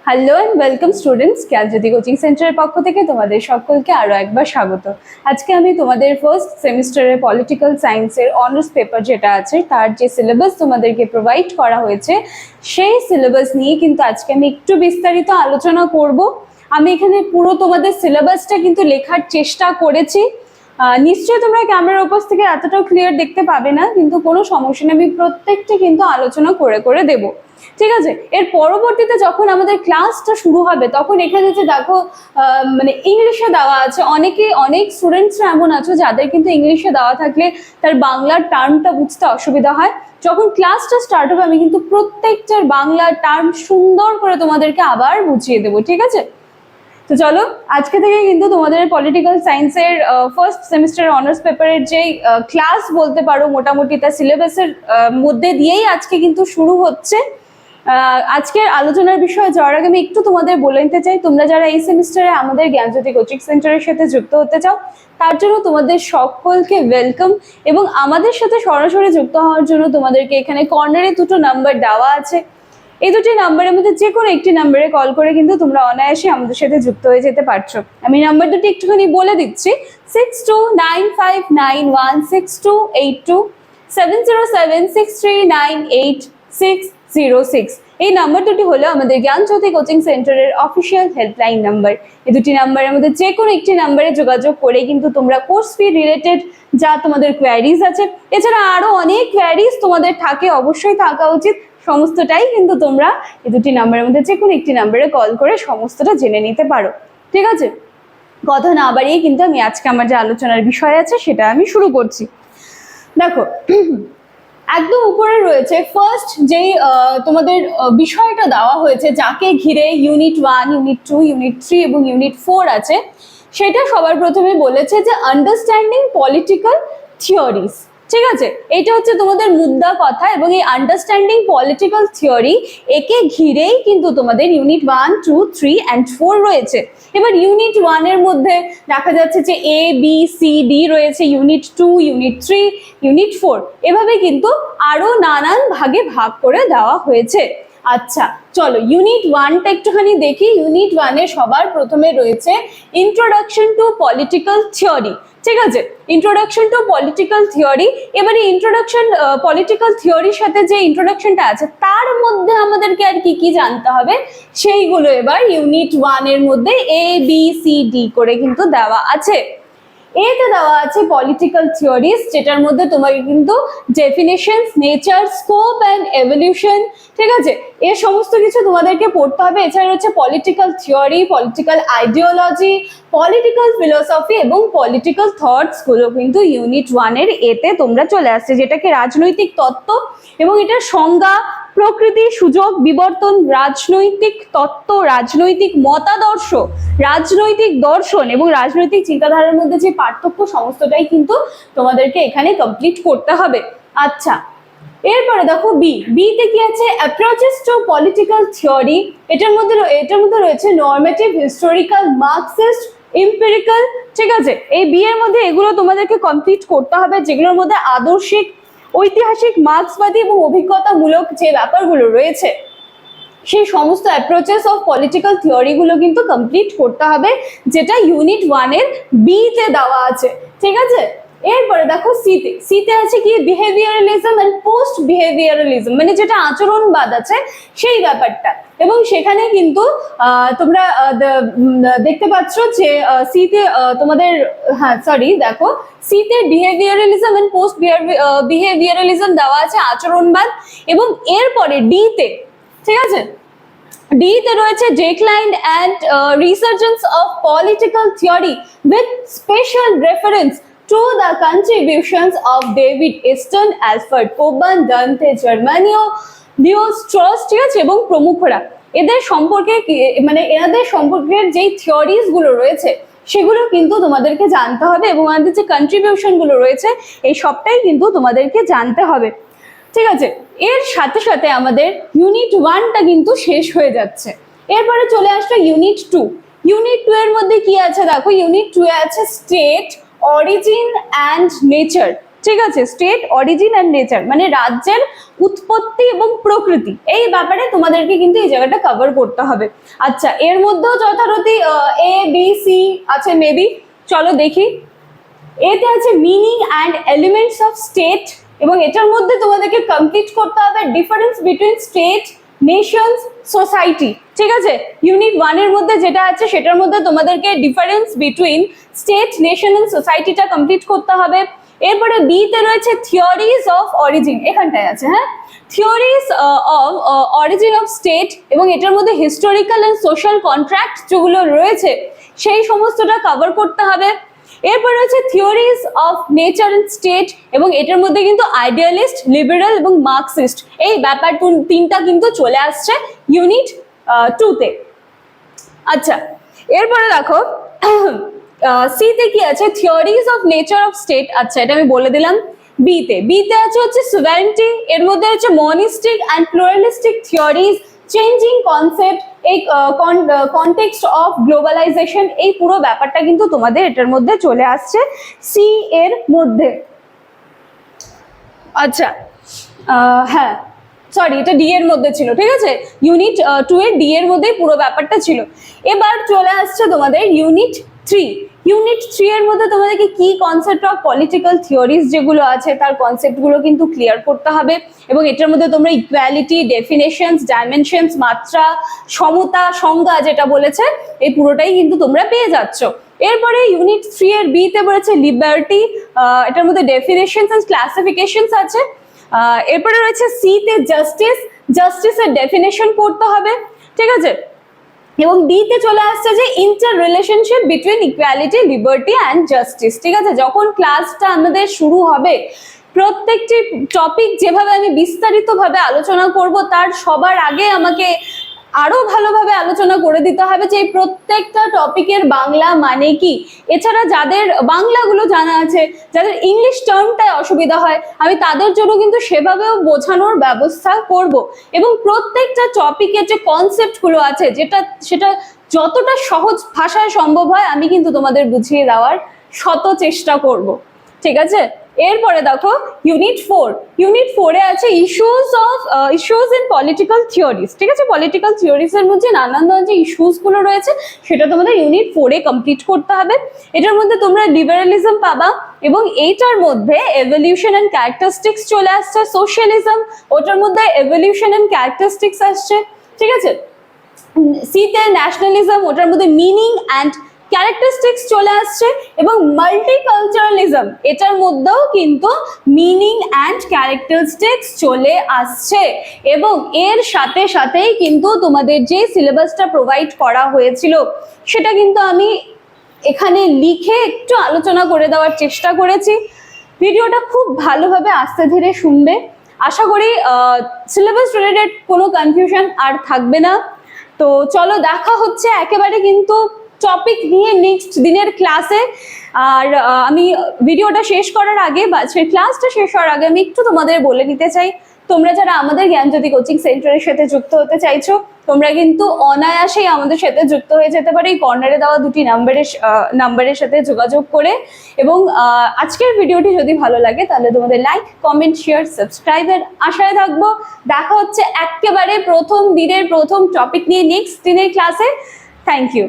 Hello and welcome students, Gyanjyoti coaching সেন্টারের পক্ষ থেকে তোমাদের সকলকে আরও একবার স্বাগত। আজকে আমি তোমাদের ফার্স্ট সেমিস্টারের পলিটিক্যাল সায়েন্সের অনার্স পেপার যেটা আছে তার যে সিলেবাস তোমাদেরকে প্রোভাইড করা হয়েছে সেই সিলেবাস নিয়ে কিন্তু আজকে আমি একটু বিস্তারিত আলোচনা করব। আমি এখানে পুরো তোমাদের সিলেবাসটা কিন্তু লেখার চেষ্টা করেছি। নিশ্চয়ই তোমরা ক্যামেরার উপর থেকে এতটাও ক্লিয়ার দেখতে পাবে না, কিন্তু কোনো সমস্যা নেই, আমি প্রত্যেকটা কিন্তু আলোচনা করে করে দেবো। ঠিক আছে, এর পরবর্তীতে যখন আমাদের ক্লাসটা শুরু হবে তখন এখানে যে দেখো মানে ইংলিশে দেওয়া আছে, অনেক স্টুডেন্টসরা এমন আছে যাদের কিন্তু ইংলিশে দেওয়া থাকলে তার বাংলার টার্মটা বুঝতে অসুবিধা হয়। যখন ক্লাসটা স্টার্ট হবে আমি কিন্তু প্রত্যেকটার বাংলা টার্ম সুন্দর করে তোমাদেরকে আবার বুঝিয়ে দেবো। ঠিক আছে, তো চলো আজকে থেকে কিন্তু তোমাদের পলিটিক্যাল সায়েন্সের ফার্স্ট সেমিস্টার অনার্স পেপারের যেই ক্লাস বলতে পারো মোটামুটি তার সিলেবাসের মধ্যে দিয়েই আজকে কিন্তু শুরু হচ্ছে। আজকের আলোচনার বিষয়ে যাওয়ার আগে আমি একটু তোমাদের বলে নিতে চাই, তোমরা যারা এই সেমিস্টারে আমাদের জ্ঞানজ্যোতি কোচিং সেন্টারের সাথে যুক্ত হতে চাও তার জন্য তোমাদের সকলকে ওয়েলকাম, এবং আমাদের সাথে সরাসরি যুক্ত হওয়ার জন্য তোমাদেরকে এখানে কর্নারে দুটো নাম্বার দেওয়া আছে। এই দুটি নাম্বারের মধ্যে যে কোনো একটি নাম্বারে কল করে কিন্তু তোমরা অনায়াসে আমাদের সাথে যুক্ত হয়ে যেতে পারছো। আমি নাম্বার দুটি একটুখানি বলে দিচ্ছি: 6295916282, 7076398606। এই নাম্বার দুটি হলো আমাদের জ্ঞানজ্যোতি কোচিং সেন্টারের অফিসিয়াল হেল্পলাইন নাম্বার। এই দুটি নাম্বারের মধ্যে যে কোনো একটি নাম্বারে যোগাযোগ করে কিন্তু তোমরা কোর্স ফি রিলেটেড যা তোমাদের কোয়ারিজ আছে, এছাড়া আরো অনেক কোয়ারিজ তোমাদের থাকে, অবশ্যই থাকা উচিত, সমস্তটাই কিন্তু তোমরা এই দুটি নাম্বারের মধ্যে যে কোনো একটি নাম্বারে কল করে সমস্তটা জেনে নিতে পারো। ঠিক আছে, কথা না বাড়িয়ে কিন্তু আমি আজকে আমার যে আলোচনার বিষয় আছে সেটা আমি শুরু করছি। দেখো, একদম উপরে রয়েছে ফার্স্ট যেই তোমাদের বিষয়টা দেওয়া হয়েছে, যাকে ঘিরে ইউনিট 1, ইউনিট 2, ইউনিট 3 এবং ইউনিট 4 আছে, সেটা সবার প্রথমে বলেছে যে আন্ডারস্ট্যান্ডিং পলিটিক্যাল থিওরিজ। ঠিক আছে, এটা হচ্ছে তোমাদের মুদ্রা কথা, এবং এই আন্ডারস্ট্যান্ডিং পলিটিক্যাল থিওরি একে ঘিরেই কিন্তু তোমাদের ইউনিট 1, 2, 3 and 4 রয়েছে। এবার ইউনিট 1 এর মধ্যে দেখা যাচ্ছে যে A, B, C, D রয়েছে, ইউনিট 2, ইউনিট 3, ইউনিট 4, এভাবে কিন্তু আরো নানান ভাগে ভাগ করে দেওয়া হয়েছে। আচ্ছা চলো ইউনিট 1টা একটুখানি দেখি। ইউনিট 1 এ সবার প্রথমে রয়েছে ইন্ট্রোডাকশন টু পলিটিক্যাল থিওরি। ঠিক আছে, ইন্ট্রোডাকশন টু পলিটিক্যাল থিওরি। এবারে ইন্ট্রোডাকশন পলিটিক্যাল থিওরির সাথে যে ইন্ট্রোডাকশনটা আছে তার মধ্যে আমাদেরকে আর কি কি জানতে হবে সেইগুলো এবার ইউনিট 1 এর মধ্যে ABCD করে কিন্তু দেওয়া আছে। এতে দেওয়া আছে পলিটিক্যাল থিওরিজ, যেটার মধ্যে তোমাকে কিন্তু definitions, nature, scope and evolution, ঠিক আছে, এ সমস্ত কিছু তোমাদেরকে পড়তে হবে। এছাড়া হচ্ছে political theory, political ideology, political philosophy এবং পলিটিক্যাল থটস গুলো কিন্তু ইউনিট 1 এর এতে তোমরা চলে আসছে, যেটাকে রাজনৈতিক তত্ত্ব এবং এটার সংজ্ঞা, প্রকৃতি, সুযোগ, বিবর্তন, রাজনৈতিক তত্ত্ব, রাজনৈতিক মতাদর্শ, রাজনৈতিক দর্শন এবং রাজনৈতিক চিন্তাধারার মধ্যে যে পার্থক্য, সমস্তটাই কিন্তু তোমাদেরকে এখানে কমপ্লিট করতে হবে। আচ্ছা, এরপরে দেখো বি তে কি আছে? Approaches to political theory. এটার মধ্যে রয়েছে নরমেটিভ, হিস্টোরিক্যাল, মার্কসিস্ট, এম্পিরিক্যাল। ঠিক আছে, এই বি এর মধ্যে এগুলো তোমাদেরকে কমপ্লিট করতে হবে, যেগুলোর মধ্যে আদর্শিক, ঐতিহাসিক, মার্ক্সবাদী এবং অভিজ্ঞতামূলক যে ব্যাপারগুলো রয়েছে সেই সমস্ত অ্যাপ্রোচেস অফ পলিটিক্যাল থিওরি গুলো কিন্তু কমপ্লিট করতে হবে, যেটা ইউনিট 1 এর বি তে দেওয়া আছে। ঠিক আছে, এরপরে দেখো সিতে আছে কি? বিহেভিয়ারালিজম এন্ড পোস্ট বিহেভিয়ারালিজম, মানে যেটা আচরণবাদ আছে সেই ব্যাপারটা। এবং সেখানে কিন্তু তোমরা দেখতে পাচ্ছ যে সিতে তোমাদের দেখো সিতে বিহেভিয়ারালিজম এন্ড পোস্ট বিহেভিয়ারালিজম দেওয়া আছে, আচরণবাদ। এবং এরপরে ডিতে, ঠিক আছে, ডিতে রয়েছে decline and resurgence of political theory with special reference to the contributions of David Easton, Alfred Cockburn, Dante Germanio, Leo Strauss, ঠিক আছে, এবং প্রমুখরা। এদের সম্পর্কে মানে এনাদের সম্পর্কের যেই থিওরিজ গুলো রয়েছে সেগুলো কিন্তু তোমাদেরকে জানতে হবে, এবং আমাদের যে কন্ট্রিবিউশন গুলো রয়েছে এই সবটাই কিন্তু তোমাদেরকে জানতে হবে। ঠিক আছে, এর সাথে সাথে আমাদের ইউনিট 1টা কিন্তু শেষ হয়ে যাচ্ছে। এরপরে চলে আসলো ইউনিট 2। ইউনিট 2 এর মধ্যে কি আছে? দেখো ইউনিট 2 এ আছে স্টেট, অরিজিন অ্যান্ড নেচার। ঠিক আছে, স্টেট, অরিজিন অ্যান্ড নেচার, মানে রাজ্যের উৎপত্তি এবং প্রকৃতি, এই ব্যাপারে তোমাদেরকে কিন্তু এই জায়গাটা কভার করতে হবে। আচ্ছা, এর মধ্যেও যথারীতি এ বি সি আছে মেবি, চলো দেখি। এতে আছে meaning and elements of state, এবং এটার মধ্যে তোমাদেরকে কমপ্লিট করতে হবে difference between state, Nations, society. ঠিক আছে, ইউনিট 1 এর মধ্যে যেটা আছে সেটার মধ্যে তোমাদেরকে difference between state, nation and সোসাইটিটা কমপ্লিট করতে হবে। এরপরে বি তে রয়েছে থিওরিজ অফ অরিজিন, এখানটায় আছে, হ্যাঁ, theories of origin of state, এবং এটার মধ্যে হিস্টোরিক্যাল অ্যান্ড সোশ্যাল কন্ট্রাক্ট যেগুলো রয়েছে সেই সমস্তটা কভার করতে হবে। এরপর রয়েছে theories of nature and state, এবং এটার মধ্যে কিন্তু আইডিয়ালিস্ট, লিবারাল এবং মার্কসিস্ট এই ব্যাপার তিনটা কিন্তু চলে আসছে ইউনিট 2 তে। আচ্ছা, এরপরে দেখো সি তে কি আছে, theories of nature of state. আচ্ছা, এটা আমি বলে দিলাম। বিতে আছে হচ্ছে সোভারেন্টি, এর মধ্যে হচ্ছে monistic and pluralistic theories, changing concept, এই কনটেক্সট অফ গ্লোবালাইজেশন, এই পুরো ব্যাপারটা কিন্তু তোমাদের এটার মধ্যে চলে আসছে সি এর মধ্যে। আচ্ছা, হ্যাঁ সরি, এটা ডি এর মধ্যে ছিল, ঠিক আছে, ইউনিট 2 এর ডি এর মধ্যেই পুরো ব্যাপারটা ছিল। এবার চলে আসছে তোমাদের ইউনিট 3। ইউনিট 3 এর মধ্যে তোমাদেরকে কি কনসেপ্ট অফ পলিটিক্যাল থিওরিজ যেগুলো আছে তার কনসেপ্টগুলো কিন্তু ক্লিয়ার করতে হবে, এবং এটার মধ্যে তোমরা ইকুয়ালিটি, ডেফিনেশনস, ডাইমেনশনস, মাত্রা, সমতা, সংজ্ঞা যেটা বলেছে এই পুরোটাই কিন্তু তোমরা পেয়ে যাচ্ছ। এরপরে ইউনিট 3 এর বি তে বলেছে লিবার্টি, এটার মধ্যে ডেফিনেশনস এন্ড ক্লাসিফিকেশনস আছে। এরপরে রয়েছে সি তে জাস্টিসের ডেফিনেশন পড়তে হবে, ঠিক আছে, এবং ডি তে চলে আসছে যে inter relationship between equality, liberty and justice. ঠিক আছে, যখন ক্লাসটা আমাদের শুরু হবে প্রত্যেকটি টপিক যেভাবে আমি বিস্তারিতভাবে আলোচনা করব তার সবার আগে আমাকে আরো ভালোভাবে আলোচনা করে দিতে হবে যে এই প্রত্যেকটা টপিকের বাংলা মানে কি। এছাড়া যাদের বাংলাগুলো জানা আছে, যাদের ইংলিশ টার্মটায় অসুবিধা হয়, আমি তাদের জন্য কিন্তু সেভাবেও বোঝানোর ব্যবস্থা করব, এবং প্রত্যেকটা টপিকের যে কনসেপ্টগুলো আছে সেটা যতটা সহজ ভাষায় সম্ভব হয় আমি কিন্তু তোমাদের বুঝিয়ে দেওয়ার শত চেষ্টা করব। ঠিক আছে, এরপরে দেখো ইউনিট 4 এ আছে ইস্যুস ইন পলিটিক্যাল থিওরিজ। ঠিক আছে, পলিটিক্যাল থিওরিজ এর মধ্যে নানান ধরনের যে ইস্যুস গুলো রয়েছে সেটা তোমাদের ইউনিট 4 এ কমপ্লিট করতে হবে। এটার মধ্যে তোমরা লিবারালিজম পাবা, এবং এইটার মধ্যে এভলিউশন এন্ড ক্যারেক্টারিস্টিক্স চলে আসছে। সোশ্যালিজম, ওটার মধ্যে এভলিউশন এন্ড ক্যারেক্টারিস্টিক্স আসছে। ঠিক আছে, সিতে ন্যাশনালিজম, ওটার মধ্যে মিনিং অ্যান্ড ক্যারেক্টারিস্টিক্স চলে আসছে, এবং মাল্টিকালচারালিজম এটার মধ্যেও কিন্তু মিনিং অ্যান্ড ক্যারেক্টারিস্টিক্স চলে আসছে। এবং এর সাথে সাথেই কিন্তু তোমাদের যে সিলেবাসটা প্রোভাইড করা হয়েছিল সেটা কিন্তু আমি এখানে লিখে একটু আলোচনা করে দেওয়ার চেষ্টা করেছি। ভিডিওটা খুব ভালোভাবে আস্তে ধীরে শুনবে, আশা করি সিলেবাস রিলেটেড কোনো কনফিউশন আর থাকবে না। তো চলো, দেখা হচ্ছে একেবারে কিন্তু টপিক নিয়ে নেক্সট দিনের ক্লাসে। আর আমি ভিডিওটা শেষ করার আগে বা ক্লাসটা শেষ হওয়ার আগে আমি একটু তোমাদের বলে নিতে চাই, তোমরা যারা আমাদের জ্ঞানজ্যোতি কোচিং সেন্টারের সাথে যুক্ত হতে চাইছো তোমরা কিন্তু অনায়াসেই আমাদের সাথে যুক্ত হয়ে যেতে পারে এই কর্নারে দেওয়া দুটি নাম্বারের সাথে যোগাযোগ করে। এবং আজকের ভিডিওটি যদি ভালো লাগে তাহলে তোমাদের লাইক, কমেন্ট, শেয়ার, সাবস্ক্রাইবের আশায় থাকবো। দেখা হচ্ছে একেবারে প্রথম দিনের প্রথম টপিক নিয়ে নেক্সট দিনের ক্লাসে। Thank you.